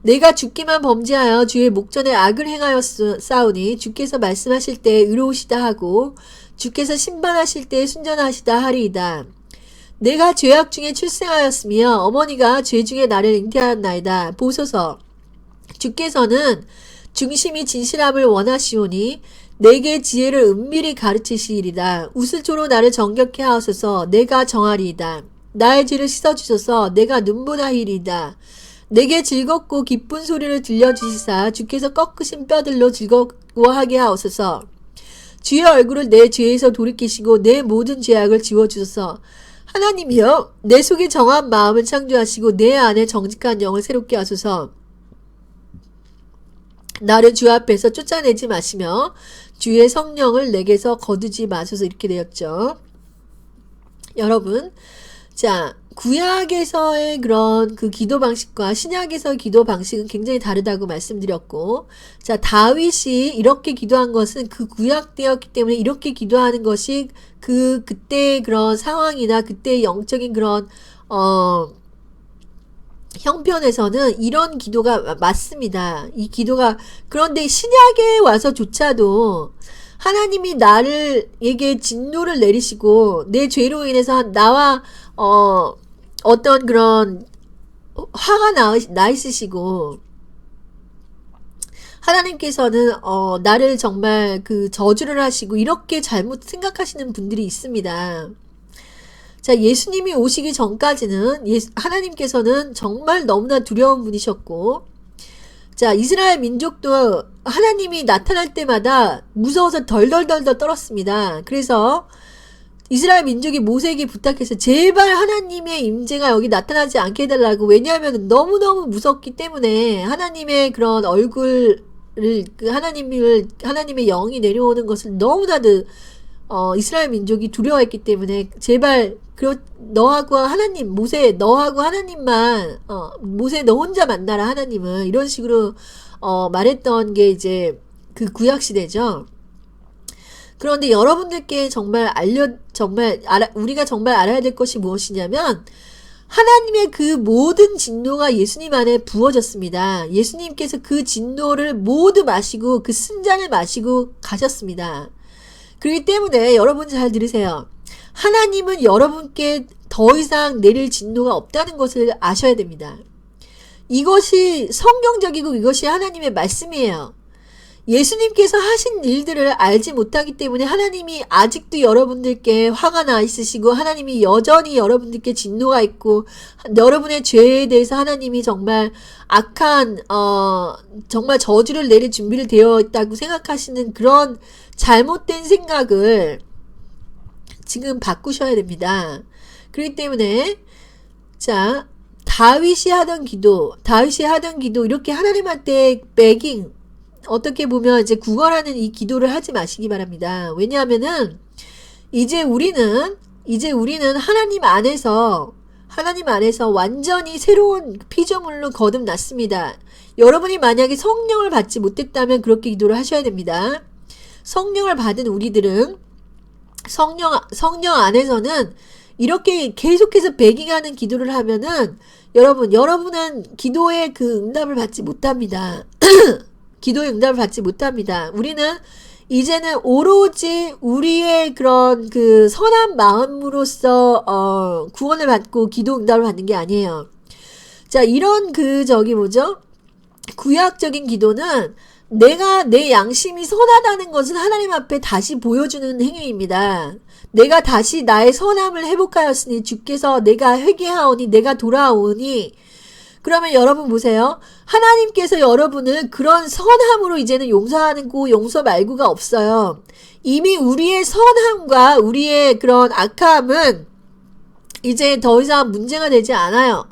S1: 내가 죽기만 범죄하여 주의 목전에 악을 행하였사오니 주께서 말씀하실 때 의로우시다 하고 주께서 심판하실 때 순전하시다 하리이다. 내가 죄악 중에 출생하였으며 어머니가 죄 중에 나를 잉태하였나이다. 보소서. 주께서는 중심이 진실함을 원하시오니 내게 지혜를 은밀히 가르치시리이다. 우슬초로 나를 정결케 하소서. 내가 정하리이다. 나의 죄를 씻어주소서. 내가 눈보나이리이다. 내게 즐겁고 기쁜 소리를 들려주시사 주께서 꺾으신 뼈들로 즐거워하게 하옵소서. 주의 얼굴을 내 죄에서 돌이키시고 내 모든 죄악을 지워주소서. 하나님이여 내 속에 정한 마음을 창조하시고 내 안에 정직한 영을 새롭게 하소서. 나를 주 앞에서 쫓아내지 마시며 주의 성령을 내게서 거두지 마소서. 이렇게 되었죠. 여러분, 자, 구약에서의 그런 그 기도 방식과 신약에서의 기도 방식은 굉장히 다르다고 말씀드렸고, 자, 다윗이 이렇게 기도한 것은 그 구약 때였기 때문에 이렇게 기도하는 것이 그때의 그런 상황이나 그때의 영적인 그런, 형편에서는 이런 기도가 맞습니다. 이 기도가, 그런데 신약에 와서조차도 하나님이 나에게 진노를 내리시고 내 죄로 인해서 나와 어떤 그런 화가 나 있으시고 하나님께서는 나를 정말 그 저주를 하시고 이렇게 잘못 생각하시는 분들이 있습니다. 자, 예수님이 오시기 전까지는 하나님께서는 정말 너무나 두려운 분이셨고, 자, 이스라엘 민족도 하나님이 나타날 때마다 무서워서 덜덜덜덜 떨었습니다. 그래서 이스라엘 민족이 모세에게 부탁해서 제발 하나님의 임재가 여기 나타나지 않게 해달라고. 왜냐하면 너무너무 무섭기 때문에 하나님의 그런 얼굴을, 하나님의 영이 내려오는 것을 너무나도 이스라엘 민족이 두려워했기 때문에 제발 너하고 하나님, 모세 너하고 하나님만, 모세 너 혼자 만나라 하나님을, 이런 식으로 말했던 게 이제 그 구약 시대죠. 그런데 여러분들께 우리가 정말 알아야 될 것이 무엇이냐면, 하나님의 그 모든 진노가 예수님 안에 부어졌습니다. 예수님께서 그 진노를 모두 마시고 그 쓴잔을 마시고 가셨습니다. 그렇기 때문에 여러분 잘 들으세요. 하나님은 여러분께 더 이상 내릴 진노가 없다는 것을 아셔야 됩니다. 이것이 성경적이고 이것이 하나님의 말씀이에요. 예수님께서 하신 일들을 알지 못하기 때문에 하나님이 아직도 여러분들께 화가 나 있으시고, 하나님이 여전히 여러분들께 진노가 있고, 여러분의 죄에 대해서 하나님이 정말 악한 정말 저주를 내릴 준비를 되어 있다고 생각하시는 그런 잘못된 생각을 지금 바꾸셔야 됩니다. 그렇기 때문에 자, 다윗이 하던 기도 이렇게 하나님한테 begging, 어떻게 보면 이제 구걸하는 이 기도를 하지 마시기 바랍니다. 왜냐하면은 이제 우리는 하나님 안에서 완전히 새로운 피조물로 거듭났습니다. 여러분이 만약에 성령을 받지 못했다면 그렇게 기도를 하셔야 됩니다. 성령을 받은 우리들은 성령 안에서는 이렇게 계속해서 배기가는 기도를 하면은 여러분은 기도의 그 응답을 받지 못합니다. 기도의 응답을 받지 못합니다. 우리는 이제는 오로지 우리의 그런 그 선한 마음으로써 구원을 받고 기도 응답을 받는 게 아니에요. 자, 이런 구약적인 기도는 내가 내 양심이 선하다는 것을 하나님 앞에 다시 보여주는 행위입니다. 내가 다시 나의 선함을 회복하였으니 주께서 내가 회개하오니 내가 돌아오니, 그러면 여러분 보세요. 하나님께서 여러분을 그런 선함으로 이제는 용서하고 용서 말고가 없어요. 이미 우리의 선함과 우리의 그런 악함은 이제 더 이상 문제가 되지 않아요.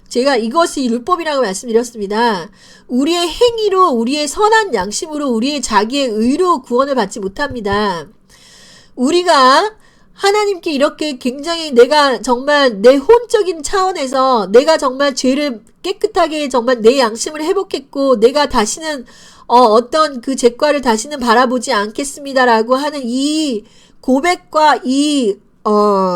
S1: 제가 이것이 율법이라고 말씀드렸습니다. 우리의 행위로, 우리의 선한 양심으로, 우리의 자기의 의로 구원을 받지 못합니다. 우리가 하나님께 이렇게 굉장히 내가 정말 내 혼적인 차원에서 내가 정말 죄를 깨끗하게 정말 내 양심을 회복했고 내가 다시는 어떤 그 죄과를 다시는 바라보지 않겠습니다라고 하는 이 고백과 이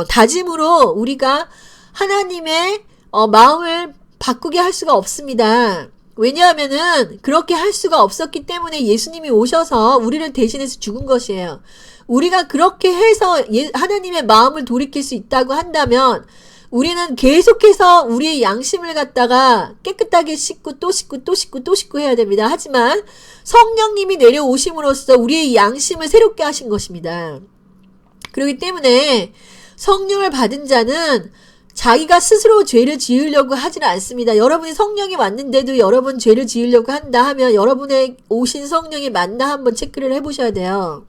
S1: 다짐으로 우리가 하나님의 마음을 바꾸게 할 수가 없습니다. 왜냐하면은 그렇게 할 수가 없었기 때문에 예수님이 오셔서 우리를 대신해서 죽은 것이에요. 우리가 그렇게 해서 하나님의 마음을 돌이킬 수 있다고 한다면 우리는 계속해서 우리의 양심을 갖다가 깨끗하게 씻고 또 씻고 또 씻고 또 씻고 해야 됩니다. 하지만 성령님이 내려오심으로써 우리의 양심을 새롭게 하신 것입니다. 그렇기 때문에 성령을 받은 자는 자기가 스스로 죄를 지으려고 하지는 않습니다. 여러분이 성령이 왔는데도 여러분 죄를 지으려고 한다 하면 여러분의 오신 성령이 맞나 한번 체크를 해보셔야 돼요.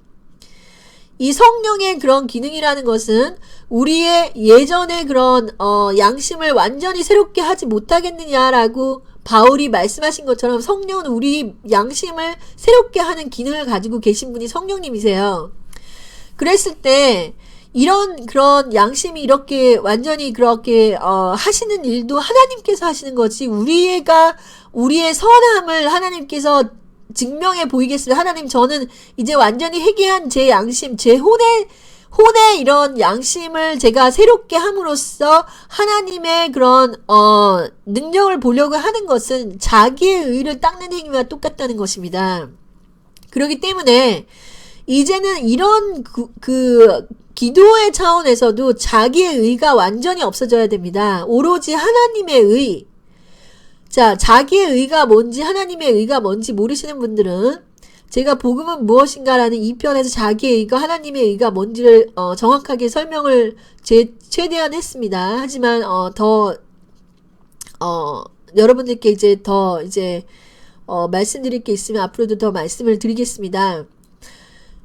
S1: 이 성령의 그런 기능이라는 것은 우리의 예전의 그런 양심을 완전히 새롭게 하지 못하겠느냐라고 바울이 말씀하신 것처럼 성령은 우리 양심을 새롭게 하는 기능을 가지고 계신 분이 성령님이세요. 그랬을 때 이런 그런 양심이 이렇게 완전히 그렇게 하시는 일도 하나님께서 하시는 거지 우리의 선함을 하나님께서 증명해 보이겠습니다. 하나님, 저는 이제 완전히 회개한 제 양심, 제 혼의 이런 양심을 제가 새롭게 함으로써 하나님의 그런 능력을 보려고 하는 것은 자기의 의를 닦는 행위와 똑같다는 것입니다. 그렇기 때문에 이제는 이런 기도의 차원에서도 자기의 의가 완전히 없어져야 됩니다. 오로지 하나님의 의. 자, 자기의 의가 뭔지 하나님의 의가 뭔지 모르시는 분들은 제가 복음은 무엇인가라는 2편에서 자기의 의가 하나님의 의가 뭔지를 정확하게 설명을 최대한 했습니다. 하지만 여러분들께 이제 말씀드릴 게 있으면 앞으로도 더 말씀을 드리겠습니다.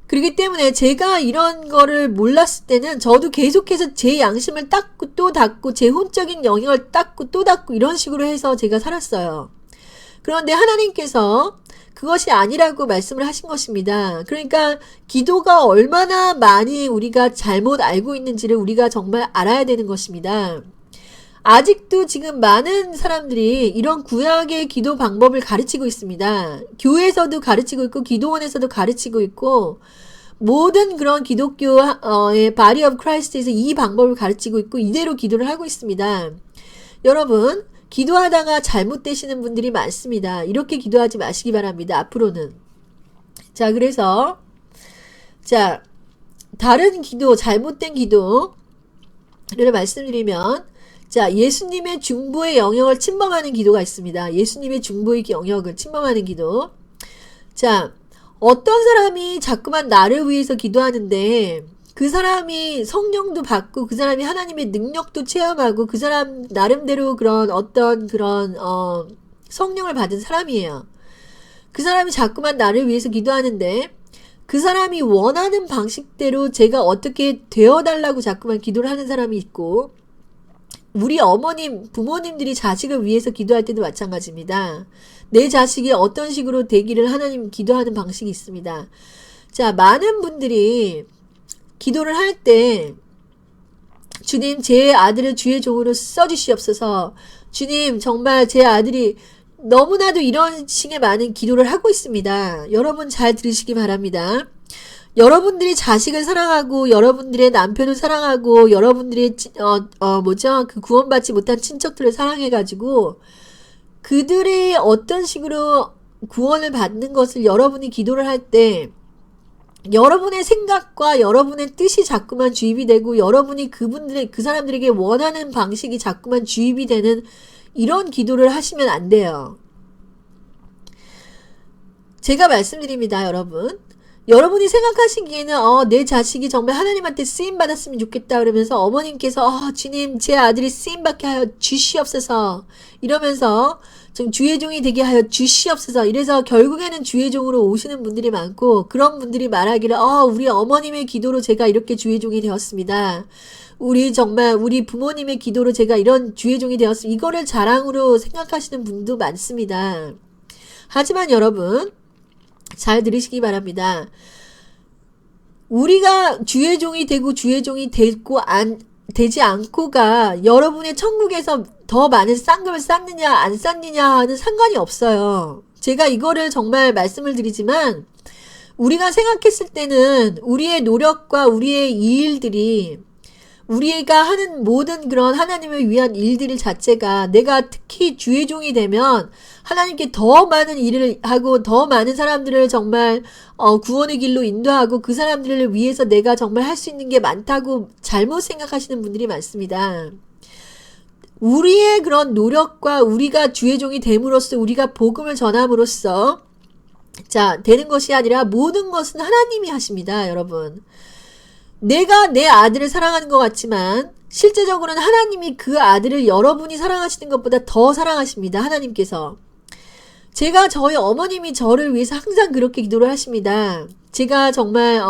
S1: 그렇기 때문에 제가 이런 거를 몰랐을 때는 저도 계속해서 제 양심을 닦고 또 닦고 제 혼적인 영역을 닦고 또 닦고 이런 식으로 해서 제가 살았어요. 그런데 하나님께서 그것이 아니라고 말씀을 하신 것입니다. 그러니까 기도가 얼마나 많이 우리가 잘못 알고 있는지를 우리가 정말 알아야 되는 것입니다. 아직도 지금 많은 사람들이 이런 구약의 기도 방법을 가르치고 있습니다. 교회에서도 가르치고 있고 기도원에서도 가르치고 있고 모든 그런 기독교의 바디 오브 크라이스트에서 이 방법을 가르치고 있고 이대로 기도를 하고 있습니다. 여러분, 기도하다가 잘못되시는 분들이 많습니다. 이렇게 기도하지 마시기 바랍니다. 앞으로는. 자, 그래서 다른 기도, 잘못된 기도를 말씀드리면 자, 예수님의 중보의 영역을 침범하는 기도가 있습니다. 예수님의 중보의 영역을 침범하는 기도. 자, 어떤 사람이 자꾸만 나를 위해서 기도하는데 그 사람이 성령도 받고 그 사람이 하나님의 능력도 체험하고 그 사람 나름대로 그런 어떤 그런 성령을 받은 사람이에요. 그 사람이 자꾸만 나를 위해서 기도하는데 그 사람이 원하는 방식대로 제가 어떻게 되어달라고 자꾸만 기도를 하는 사람이 있고 우리 부모님들이 자식을 위해서 기도할 때도 마찬가지입니다. 내 자식이 어떤 식으로 되기를 하나님 기도하는 방식이 있습니다. 자, 많은 분들이 기도를 할 때 주님, 제 아들을 주의 종으로 써주시옵소서. 주님, 정말 제 아들이 너무나도 이런 식의 많은 기도를 하고 있습니다. 여러분 잘 들으시기 바랍니다. 여러분들이 자식을 사랑하고 여러분들의 남편을 사랑하고 여러분들의 그 구원받지 못한 친척들을 사랑해가지고 그들이 어떤 식으로 구원을 받는 것을 여러분이 기도를 할 때 여러분의 생각과 여러분의 뜻이 자꾸만 주입이 되고 여러분이 그 사람들에게 원하는 방식이 자꾸만 주입이 되는 이런 기도를 하시면 안 돼요. 제가 말씀드립니다, 여러분. 여러분이 생각하시기에는 내 자식이 정말 하나님한테 쓰임받았으면 좋겠다 그러면서 어머님께서 주님 제 아들이 쓰임받게 하여 주시옵소서 이러면서 좀 주의 종이 되게 하여 주시옵소서 이래서 결국에는 주의 종으로 오시는 분들이 많고 그런 분들이 말하기를 우리 어머님의 기도로 제가 이렇게 주의 종이 되었습니다. 우리 부모님의 기도로 제가 이런 주의 종이 되었습니다. 이거를 자랑으로 생각하시는 분도 많습니다. 하지만 여러분 잘 들으시기 바랍니다. 우리가 주의 종이 되고 주의 종이 되지 않고가 여러분의 천국에서 더 많은 쌍금을 쌓느냐 안 쌓느냐는 상관이 없어요. 제가 이거를 정말 말씀을 드리지만 우리가 생각했을 때는 우리의 노력과 우리의 이 일들이 우리가 하는 모든 그런 하나님을 위한 일들 자체가 내가 특히 주의 종이 되면 하나님께 더 많은 일을 하고 더 많은 사람들을 정말 구원의 길로 인도하고 그 사람들을 위해서 내가 정말 할 수 있는 게 많다고 잘못 생각하시는 분들이 많습니다. 우리의 그런 노력과 우리가 주의 종이 됨으로써 우리가 복음을 전함으로써 되는 것이 아니라 모든 것은 하나님이 하십니다, 여러분. 내가 내 아들을 사랑하는 것 같지만 실제적으로는 하나님이 그 아들을 여러분이 사랑하시는 것보다 더 사랑하십니다. 하나님께서. 제가 저희 어머님이 저를 위해서 항상 그렇게 기도를 하십니다. 제가 정말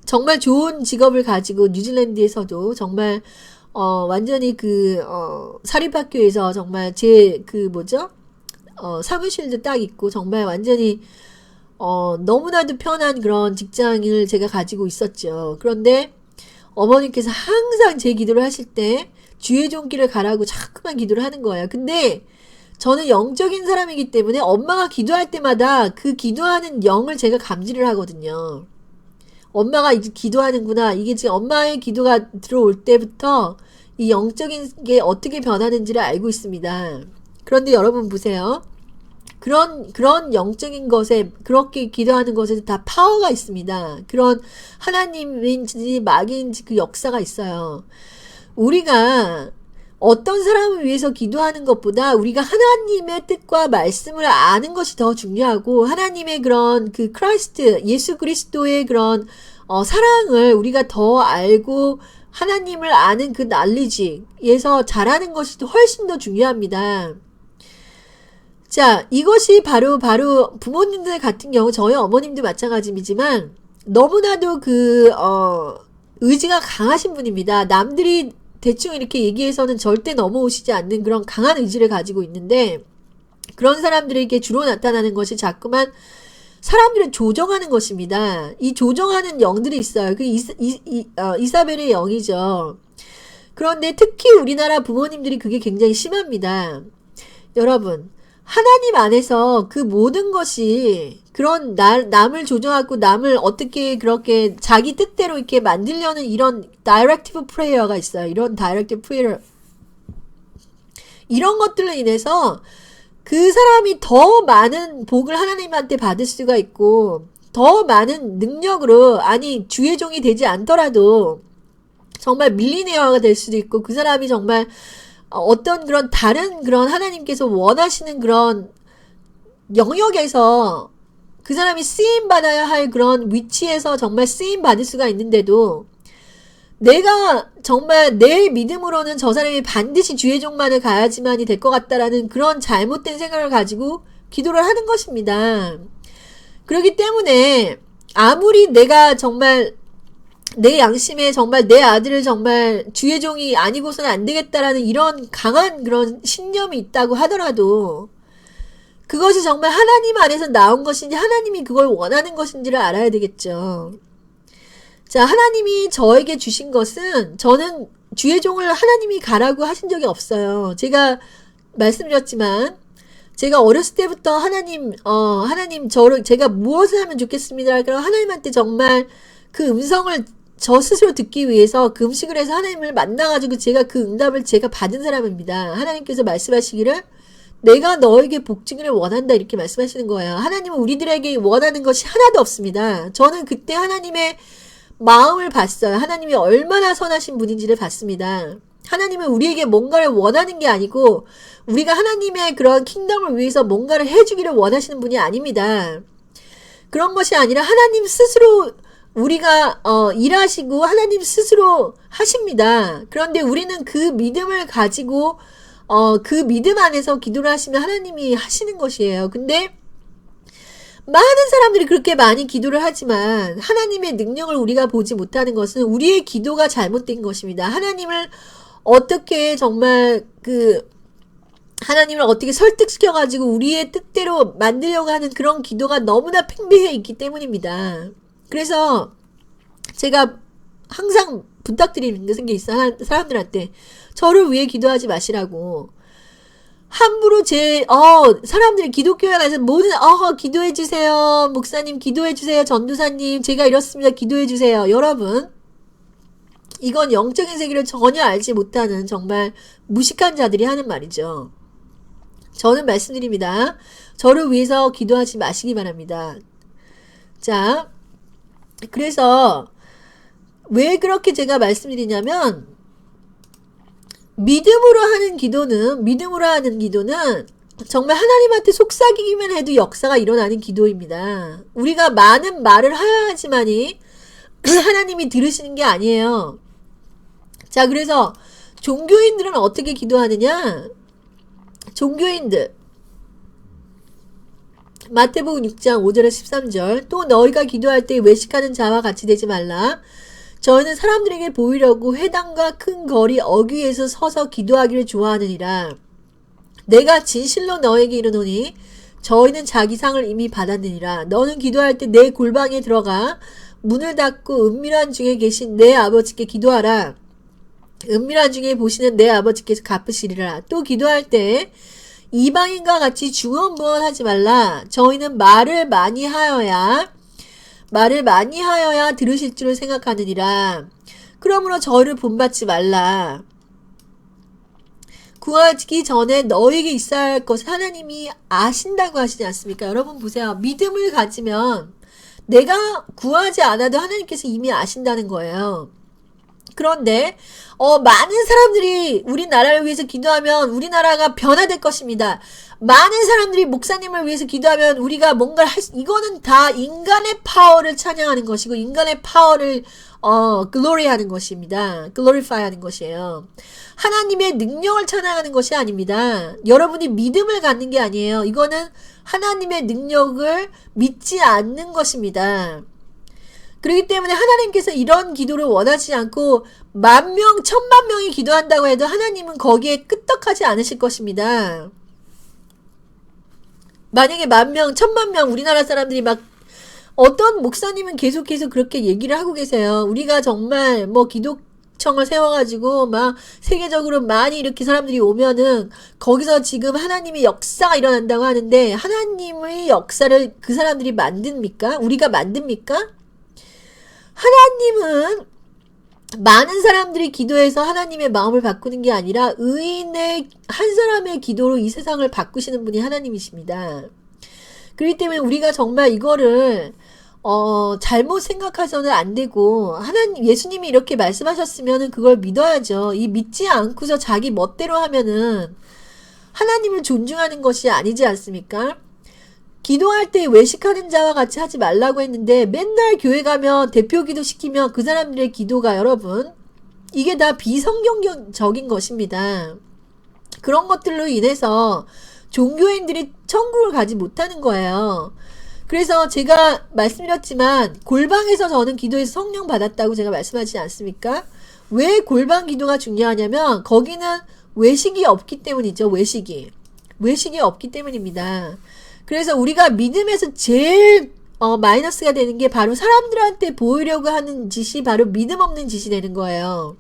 S1: 정말 좋은 직업을 가지고 뉴질랜드에서도 정말 완전히 사립학교에서 정말 제 사무실도 딱 있고 정말 완전히 너무나도 편한 그런 직장을 제가 가지고 있었죠. 그런데 어머님께서 항상 제 기도를 하실 때 주의 종길을 가라고 자꾸만 기도를 하는 거예요. 근데 저는 영적인 사람이기 때문에 엄마가 기도할 때마다 그 기도하는 영을 제가 감지를 하거든요. 엄마가 이제 기도하는구나. 이게 지금 엄마의 기도가 들어올 때부터 이 영적인 게 어떻게 변하는지를 알고 있습니다. 그런데 여러분 보세요. 그런 영적인 것에, 그렇게 기도하는 것에 다 파워가 있습니다. 그런 하나님인지 마귀인지 그 역사가 있어요. 우리가 어떤 사람을 위해서 기도하는 것보다 우리가 하나님의 뜻과 말씀을 아는 것이 더 중요하고 하나님의 그런 크라이스트, 예수 그리스도의 그런 사랑을 우리가 더 알고 하나님을 아는 그 날리지에서 자라는 것이 훨씬 더 중요합니다. 이것이 바로 부모님들 같은 경우 저희 어머님도 마찬가지이지만 너무나도 의지가 강하신 분입니다. 남들이 대충 이렇게 얘기해서는 절대 넘어오시지 않는 그런 강한 의지를 가지고 있는데 그런 사람들에게 주로 나타나는 것이 자꾸만 사람들을 조정하는 것입니다. 이 조정하는 영들이 있어요. 이사벨의 영이죠. 그런데 특히 우리나라 부모님들이 그게 굉장히 심합니다. 여러분, 하나님 안에서 그 모든 것이 그런 남을 조정하고 남을 어떻게 그렇게 자기 뜻대로 이렇게 만들려는 이런 다이렉티브 프레이어가 있어요. 이런 다이렉티브 프레이어. 이런 것들로 인해서 그 사람이 더 많은 복을 하나님한테 받을 수가 있고 더 많은 능력으로 주의 종이 되지 않더라도 정말 밀리네어가 될 수도 있고 그 사람이 정말 어떤 그런 다른 그런 하나님께서 원하시는 그런 영역에서 그 사람이 쓰임받아야 할 그런 위치에서 정말 쓰임받을 수가 있는데도 내가 정말 내 믿음으로는 저 사람이 반드시 주의 종만을 가야지만이 될 것 같다라는 그런 잘못된 생각을 가지고 기도를 하는 것입니다. 그렇기 때문에 아무리 내가 정말 내 양심에 정말 내 아들을 정말 주의 종이 아니고서는 안 되겠다라는 이런 강한 그런 신념이 있다고 하더라도 그것이 정말 하나님 안에서 나온 것인지 하나님이 그걸 원하는 것인지를 알아야 되겠죠. 하나님이 저에게 주신 것은 저는 주의 종을 하나님이 가라고 하신 적이 없어요. 제가 말씀드렸지만 제가 어렸을 때부터 하나님 제가 무엇을 하면 좋겠습니다. 그럼 하나님한테 정말 그 음성을 저 스스로 듣기 위해서 그 음식을 해서 하나님을 만나가지고 제가 그 응답을 제가 받은 사람입니다. 하나님께서 말씀하시기를 내가 너에게 복주기를 원한다 이렇게 말씀하시는 거예요. 하나님은 우리들에게 원하는 것이 하나도 없습니다. 저는 그때 하나님의 마음을 봤어요. 하나님이 얼마나 선하신 분인지를 봤습니다. 하나님은 우리에게 뭔가를 원하는 게 아니고 우리가 하나님의 그런 킹덤을 위해서 뭔가를 해주기를 원하시는 분이 아닙니다. 그런 것이 아니라 하나님 스스로 우리가 일하시고 하나님 스스로 하십니다. 그런데 우리는 그 믿음을 가지고 그 믿음 안에서 기도를 하시면 하나님이 하시는 것이에요. 근데 많은 사람들이 그렇게 많이 기도를 하지만 하나님의 능력을 우리가 보지 못하는 것은 우리의 기도가 잘못된 것입니다. 하나님을 어떻게 정말 하나님을 어떻게 설득시켜가지고 우리의 뜻대로 만들려고 하는 그런 기도가 너무나 팽배해 있기 때문입니다. 그래서 제가 항상 부탁드리는 게 있어요. 사람들한테. 저를 위해 기도하지 마시라고. 함부로 사람들이 기독교에 가서 모든, 기도해주세요. 목사님 기도해주세요. 전도사님, 제가 이렇습니다. 기도해주세요. 여러분, 이건 영적인 세계를 전혀 알지 못하는 정말 무식한 자들이 하는 말이죠. 저는 말씀드립니다. 저를 위해서 기도하지 마시기 바랍니다. 자, 그래서 왜 그렇게 제가 말씀드리냐면 믿음으로 하는 기도는 정말 하나님한테 속삭이기만 해도 역사가 일어나는 기도입니다. 우리가 많은 말을 해야지만이 하나님이 들으시는 게 아니에요. 자, 그래서 종교인들은 어떻게 기도하느냐? 종교인들 마태복음 6장 5절에 13절 또 너희가 기도할 때 외식하는 자와 같이 되지 말라. 저희는 사람들에게 보이려고 회당과 큰 거리 어귀에서 서서 기도하기를 좋아하느니라. 내가 진실로 너에게 이르노니 저희는 자기 상을 이미 받았느니라. 너는 기도할 때 내 골방에 들어가 문을 닫고 은밀한 중에 계신 내 아버지께 기도하라. 은밀한 중에 보시는 내 아버지께서 갚으시리라. 또 기도할 때 이방인과 같이 중언부언하지 말라. 저희는 말을 많이 하여야 들으실 줄을 생각하느니라. 그러므로 저희를 본받지 말라. 구하기 전에 너에게 있어야 할 것을 하나님이 아신다고 하시지 않습니까? 여러분 보세요. 믿음을 가지면 내가 구하지 않아도 하나님께서 이미 아신다는 거예요. 그런데 많은 사람들이 우리나라를 위해서 기도하면 우리나라가 변화될 것입니다. 많은 사람들이 목사님을 위해서 기도하면 우리가 뭔가를 이거는 다 인간의 파워를 찬양하는 것이고 인간의 파워를 글로리하는 것입니다. 글로리파이하는 것이에요. 하나님의 능력을 찬양하는 것이 아닙니다. 여러분이 믿음을 갖는 게 아니에요. 이거는 하나님의 능력을 믿지 않는 것입니다. 그렇기 때문에 하나님께서 이런 기도를 원하지 않고 10,000명, 10,000,000명이 기도한다고 해도 하나님은 거기에 끄떡하지 않으실 것입니다. 만약에 10,000,000, 10,000,000 우리나라 사람들이 막 어떤 목사님은 계속해서 그렇게 얘기를 하고 계세요. 우리가 정말 기도청을 세워가지고 막 세계적으로 많이 이렇게 사람들이 오면은 거기서 지금 하나님의 역사가 일어난다고 하는데 하나님의 역사를 그 사람들이 만듭니까? 우리가 만듭니까? 하나님은 많은 사람들이 기도해서 하나님의 마음을 바꾸는 게 아니라 의인의 한 사람의 기도로 이 세상을 바꾸시는 분이 하나님이십니다. 그렇기 때문에 우리가 정말 이거를 잘못 생각해서는 안 되고 예수님이 이렇게 말씀하셨으면 그걸 믿어야죠. 이 믿지 않고서 자기 멋대로 하면은 하나님을 존중하는 것이 아니지 않습니까? 기도할 때 외식하는 자와 같이 하지 말라고 했는데 맨날 교회 가면 대표 기도 시키면 그 사람들의 기도가 여러분 이게 다 비성경적인 것입니다. 그런 것들로 인해서 종교인들이 천국을 가지 못하는 거예요. 그래서 제가 말씀드렸지만 골방에서 저는 기도해서 성령 받았다고 제가 말씀하지 않습니까? 왜 골방 기도가 중요하냐면 거기는 외식이 없기 때문이죠. 외식이 없기 때문입니다. 그래서 우리가 믿음에서 제일 마이너스가 되는 게 바로 사람들한테 보이려고 하는 짓이 바로 믿음 없는 짓이 되는 거예요.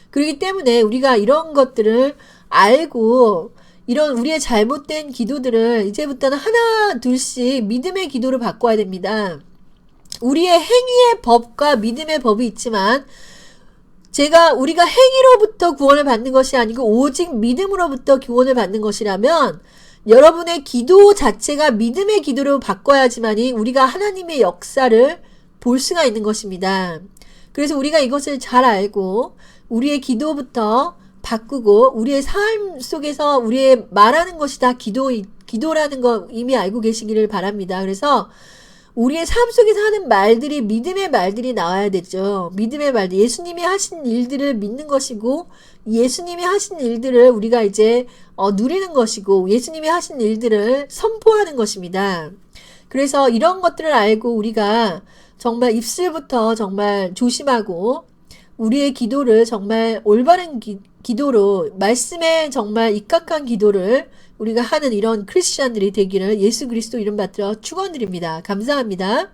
S1: 그렇기 때문에 우리가 이런 것들을 알고 이런 우리의 잘못된 기도들을 이제부터는 하나 둘씩 믿음의 기도를 바꿔야 됩니다. 우리의 행위의 법과 믿음의 법이 있지만 우리가 행위로부터 구원을 받는 것이 아니고 오직 믿음으로부터 구원을 받는 것이라면 여러분의 기도 자체가 믿음의 기도로 바꿔야지만이 우리가 하나님의 역사를 볼 수가 있는 것입니다. 그래서 우리가 이것을 잘 알고 우리의 기도부터 바꾸고 우리의 삶 속에서 우리의 말하는 것이 다 기도라는 거 이미 알고 계시기를 바랍니다. 그래서 우리의 삶 속에서 하는 말들이 믿음의 말들이 나와야 되죠. 믿음의 말들, 예수님이 하신 일들을 믿는 것이고 예수님이 하신 일들을 우리가 이제 누리는 것이고 예수님이 하신 일들을 선포하는 것입니다. 그래서 이런 것들을 알고 우리가 정말 입술부터 정말 조심하고 우리의 기도를 정말 올바른 기도로 말씀에 정말 입각한 기도를 우리가 하는 이런 크리스찬들이 되기를 예수 그리스도 이름 받들어 축원드립니다. 감사합니다.